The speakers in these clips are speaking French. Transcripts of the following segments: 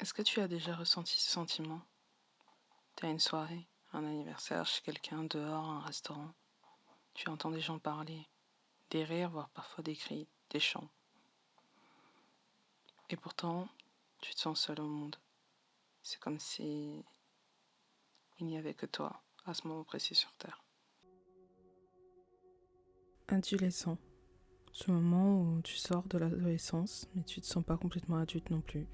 Est-ce que tu as déjà ressenti ce sentiment? Tu as une soirée, un anniversaire chez quelqu'un, dehors, un restaurant. Tu entends des gens parler, des rires, voire parfois des cris, des chants. Et pourtant, tu te sens seul au monde. C'est comme si il n'y avait que toi à ce moment précis sur Terre. Adolescent. Ce moment où tu sors de l'adolescence, mais tu te sens pas complètement adulte non plus.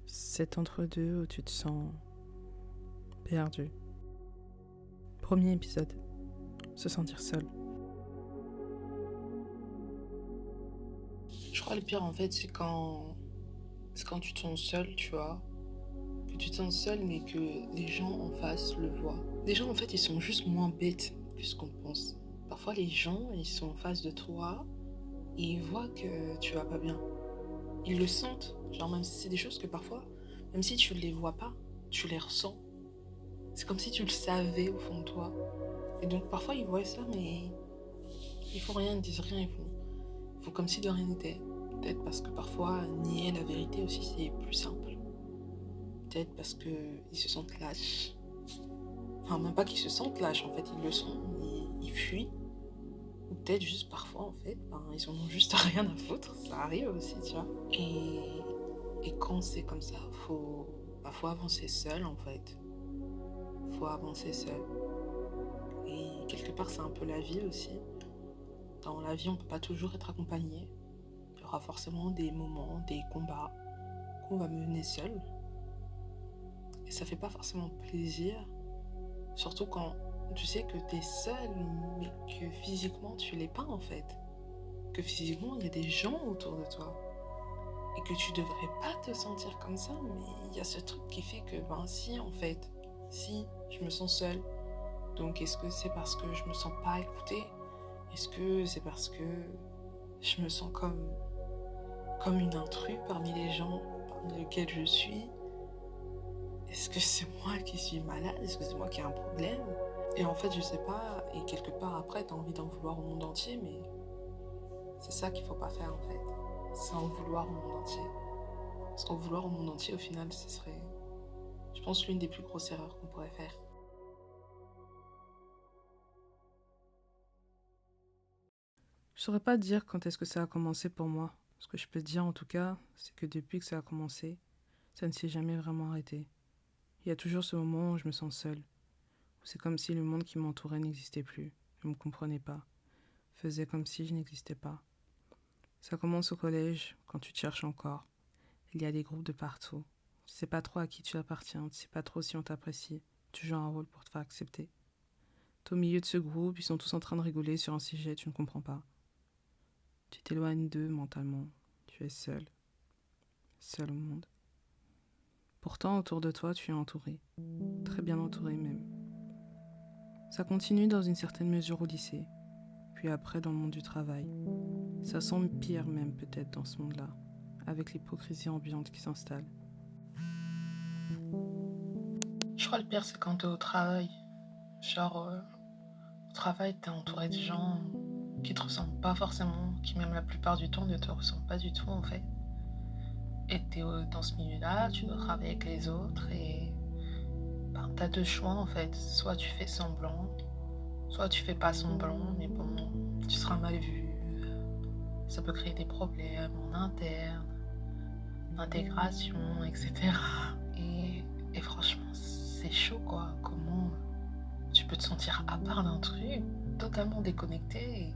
Cet entre-deux où tu te sens perdu. Premier épisode. Se sentir seul. Je crois le pire en fait c'est quand tu te sens seul, tu vois. Que tu te sens seul mais que les gens en face le voient. Les gens en fait ils sont juste moins bêtes que ce qu'on pense. Parfois les gens ils sont en face de toi et ils voient que tu vas pas bien. Ils le sentent. Genre même si c'est des choses que parfois, même si tu les vois pas, tu les ressens. C'est comme si tu le savais au fond de toi. Et donc parfois ils voient ça mais ils font rien, ils disent rien, ils font comme si de rien n'était. Peut-être parce que parfois, nier la vérité aussi, c'est plus simple. Peut-être parce qu'ils se sentent lâches. Enfin, même pas qu'ils se sentent lâches, en fait, ils le sont, ils fuient. Ou peut-être juste parfois, en fait, ils en ont juste rien à foutre, ça arrive aussi, tu vois. Et quand c'est comme ça, faut avancer seul, en fait. Faut avancer seul. Et quelque part, c'est un peu la vie aussi. Dans la vie, on peut pas toujours être accompagné. Il y aura forcément des moments, des combats qu'on va mener seul. Et ça fait pas forcément plaisir, surtout quand tu sais que t'es seul, mais que physiquement tu l'es pas en fait. Que physiquement il y a des gens autour de toi. Et que tu devrais pas te sentir comme ça, mais il y a ce truc qui fait que, si en fait, si je me sens seule, donc est-ce que c'est parce que je me sens pas écoutée? Est-ce que c'est parce que je me sens comme une intrue parmi les gens parmi lesquels je suis? Est-ce que c'est moi qui suis malade? Est-ce que c'est moi qui ai un problème? Et en fait, je sais pas, et quelque part après, t'as envie d'en vouloir au monde entier, mais c'est ça qu'il faut pas faire en fait. C'est en vouloir au monde entier. Parce qu'en vouloir au monde entier, au final, ce serait, je pense, l'une des plus grosses erreurs qu'on pourrait faire. Je saurais pas dire quand est-ce que ça a commencé pour moi. Ce que je peux te dire en tout cas, c'est que depuis que ça a commencé, ça ne s'est jamais vraiment arrêté. Il y a toujours ce moment où je me sens seule, où c'est comme si le monde qui m'entourait n'existait plus, ne me comprenait pas, faisait comme si je n'existais pas. Ça commence au collège, quand tu te cherches encore. Il y a des groupes de partout. Tu sais pas trop à qui tu appartiens, tu sais pas trop si on t'apprécie. Tu joues un rôle pour te faire accepter. T'es au milieu de ce groupe, ils sont tous en train de rigoler sur un sujet, tu ne comprends pas. Tu t'éloignes d'eux mentalement. Tu es seul. Seul au monde. Pourtant, autour de toi, tu es entouré. Très bien entouré même. Ça continue dans une certaine mesure au lycée. Puis après dans le monde du travail. Ça s'empire même peut-être dans ce monde-là. Avec l'hypocrisie ambiante qui s'installe. Je crois le pire, c'est quand t'es au travail. Genre, au travail, t'es entouré de gens qui te ressemblent pas forcément, qui même la plupart du temps ne te ressemblent pas du tout en fait. Et t'es dans ce milieu-là, tu dois travailler avec les autres et t'as deux choix en fait. Soit tu fais semblant, soit tu fais pas semblant, mais bon, tu seras mal vu. Ça peut créer des problèmes en interne, intégration, etc. Et franchement, c'est chaud quoi. Comment tu peux te sentir à part d'un truc, totalement déconnecté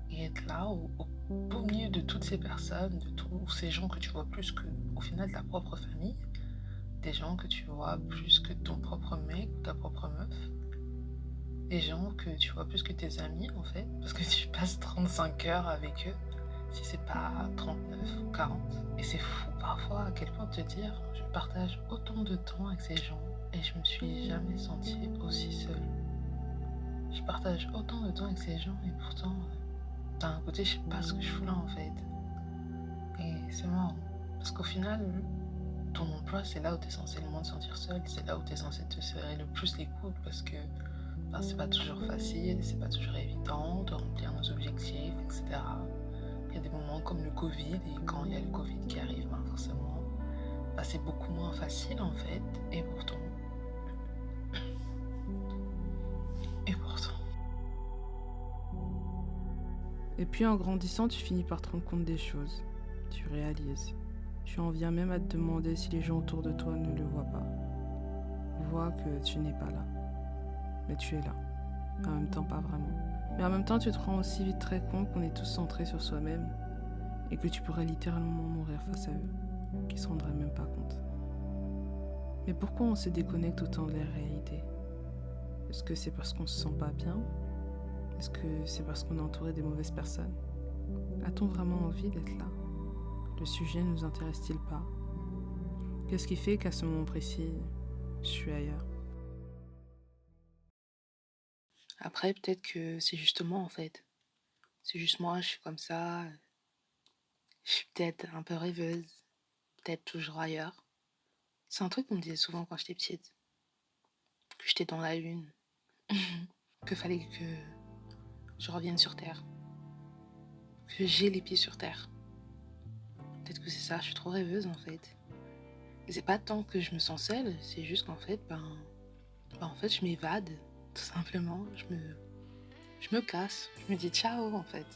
et être là au beau milieu de toutes ces personnes, de tous ces gens que tu vois plus que au final ta propre famille, des gens que tu vois plus que ton propre mec ou ta propre meuf, des gens que tu vois plus que tes amis en fait, parce que tu passes 35 heures avec eux, si c'est pas 39 ou 40. Et c'est fou parfois à quel point te dire, je partage autant de temps avec ces gens et je me suis jamais sentie aussi seule. Je partage autant de temps avec ces gens et pourtant, d'un côté, je sais pas ce que je fous là en fait. Et c'est marrant. Parce qu'au final, ton emploi, c'est là où tu es censé le moins te sentir seul, c'est là où tu es censé te serrer le plus les coudes parce que c'est pas toujours facile, c'est pas toujours évident de remplir nos objectifs, etc. Il y a des moments comme le Covid, et quand il y a le Covid qui arrive, forcément, bah, c'est beaucoup moins facile en fait. Et pourtant, et pourtant. Et puis en grandissant, tu finis par te rendre compte des choses. Tu réalises. Tu en viens même à te demander si les gens autour de toi ne le voient pas. Voient que tu n'es pas là. Mais tu es là. En même temps, pas vraiment. Mais en même temps, tu te rends aussi vite très compte qu'on est tous centrés sur soi-même et que tu pourrais littéralement mourir face à eux, qui se rendraient même pas compte. Mais pourquoi on se déconnecte autant de la réalité? Est-ce que c'est parce qu'on se sent pas bien? Est-ce que c'est parce qu'on est entouré des mauvaises personnes? A-t-on vraiment envie d'être là? Le sujet ne nous intéresse-t-il pas? Qu'est-ce qui fait qu'à ce moment précis, je suis ailleurs? Après, peut-être que c'est justement en fait. C'est juste moi, je suis comme ça. Je suis peut-être un peu rêveuse, peut-être toujours ailleurs. C'est un truc qu'on me disait souvent quand j'étais petite, que j'étais dans la lune, que fallait que je revienne sur Terre, que j'ai les pieds sur Terre. Peut-être que c'est ça, je suis trop rêveuse en fait. Et c'est pas tant que je me sens seule, c'est juste qu'en fait, en fait, je m'évade, tout simplement. Je me casse, je me dis ciao en fait.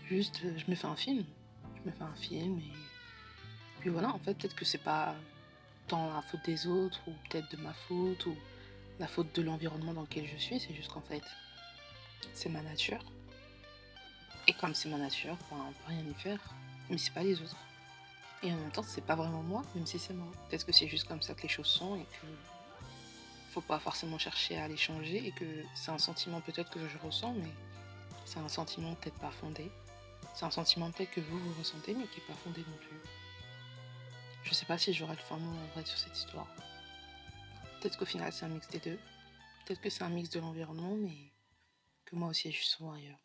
Juste, je me fais un film. Je me fais un film et puis voilà, en fait, peut-être que c'est pas tant la faute des autres ou peut-être de ma faute ou la faute de l'environnement dans lequel je suis, c'est juste qu'en fait, c'est ma nature. Et comme c'est ma nature, ben, on peut rien y faire. Mais c'est pas les autres. Et en même temps, c'est pas vraiment moi, même si c'est moi. Peut-être que c'est juste comme ça que les choses sont et que faut pas forcément chercher à les changer et que c'est un sentiment peut-être que je ressens, mais c'est un sentiment peut-être pas fondé. C'est un sentiment peut-être que vous ressentez, mais qui est pas fondé non plus. Je sais pas si j'aurai le fin mot en vrai sur cette histoire. Peut-être qu'au final, c'est un mix des deux. Peut-être que c'est un mix de l'environnement, mais que moi aussi, je suis souvent ailleurs.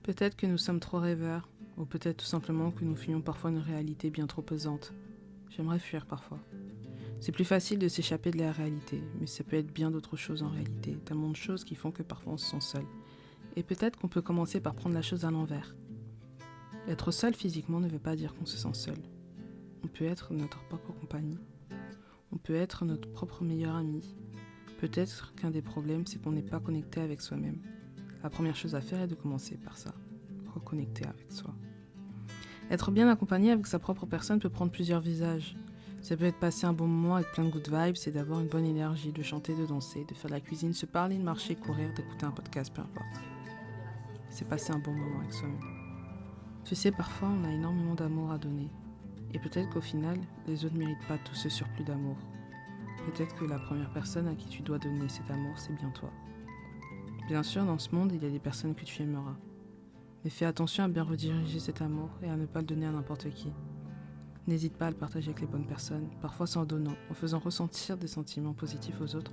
Peut-être que nous sommes trop rêveurs, ou peut-être tout simplement que nous fuyons parfois une réalité bien trop pesante. J'aimerais fuir parfois. C'est plus facile de s'échapper de la réalité, mais ça peut être bien d'autres choses en réalité, tellement de choses qui font que parfois on se sent seul. Et peut-être qu'on peut commencer par prendre la chose à l'envers. Être seul physiquement ne veut pas dire qu'on se sent seul. On peut être notre propre compagnie. On peut être notre propre meilleur ami. Peut-être qu'un des problèmes, c'est qu'on n'est pas connecté avec soi-même. La première chose à faire est de commencer par ça. Reconnecter avec soi. Être bien accompagné avec sa propre personne peut prendre plusieurs visages. Ça peut être passer un bon moment avec plein de good vibes, c'est d'avoir une bonne énergie, de chanter, de danser, de faire de la cuisine, se parler, de marcher, courir, d'écouter un podcast, peu importe. C'est passer un bon moment avec soi-même. Tu sais, parfois on a énormément d'amour à donner. Et peut-être qu'au final, les autres ne méritent pas tout ce surplus d'amour. Peut-être que la première personne à qui tu dois donner cet amour, c'est bien toi. Bien sûr, dans ce monde, il y a des personnes que tu aimeras. Mais fais attention à bien rediriger cet amour et à ne pas le donner à n'importe qui. N'hésite pas à le partager avec les bonnes personnes, parfois c'est en donnant, en faisant ressentir des sentiments positifs aux autres,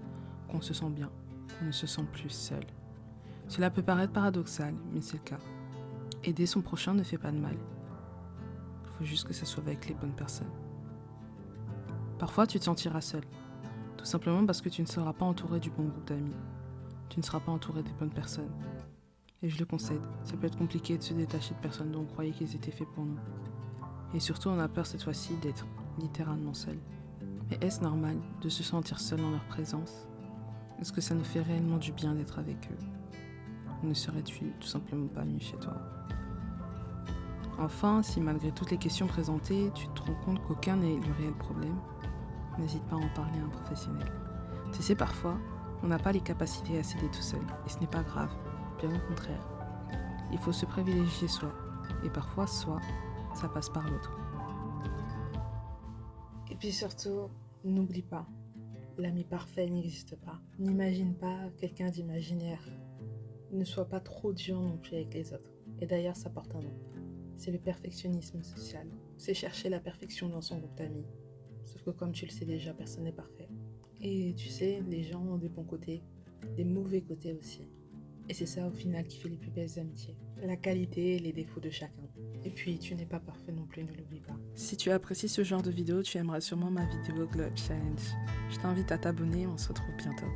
qu'on se sent bien, qu'on ne se sent plus seul. Cela peut paraître paradoxal, mais c'est le cas. Aider son prochain ne fait pas de mal. Il faut juste que ça soit avec les bonnes personnes. Parfois tu te sentiras seul, tout simplement parce que tu ne seras pas entouré du bon groupe d'amis. Tu ne seras pas entouré des bonnes personnes. Et je le concède, ça peut être compliqué de se détacher de personnes dont on croyait qu'ils étaient faits pour nous. Et surtout, on a peur cette fois-ci d'être littéralement seul. Mais est-ce normal de se sentir seul en leur présence? Est-ce que ça nous fait réellement du bien d'être avec eux? Ou ne serais-tu tout simplement pas mieux chez toi? Enfin, si malgré toutes les questions présentées, tu te rends compte qu'aucun n'est le réel problème, n'hésite pas à en parler à un professionnel. Tu sais, parfois, on n'a pas les capacités à s'aider tout seul, et ce n'est pas grave, bien au contraire. Il faut se privilégier soi, et parfois soi, ça passe par l'autre. Et puis surtout, n'oublie pas, l'ami parfait n'existe pas. N'imagine pas quelqu'un d'imaginaire. Ne sois pas trop dur non plus avec les autres. Et d'ailleurs, ça porte un nom. C'est le perfectionnisme social. C'est chercher la perfection dans son groupe d'amis. Sauf que comme tu le sais déjà, personne n'est parfait. Et tu sais, les gens ont des bons côtés, des mauvais côtés aussi. Et c'est ça au final qui fait les plus belles amitiés. La qualité et les défauts de chacun. Et puis tu n'es pas parfait non plus, ne l'oublie pas. Si tu apprécies ce genre de vidéo, tu aimeras sûrement ma vidéo Glow Up Challenge. Je t'invite à t'abonner, on se retrouve bientôt.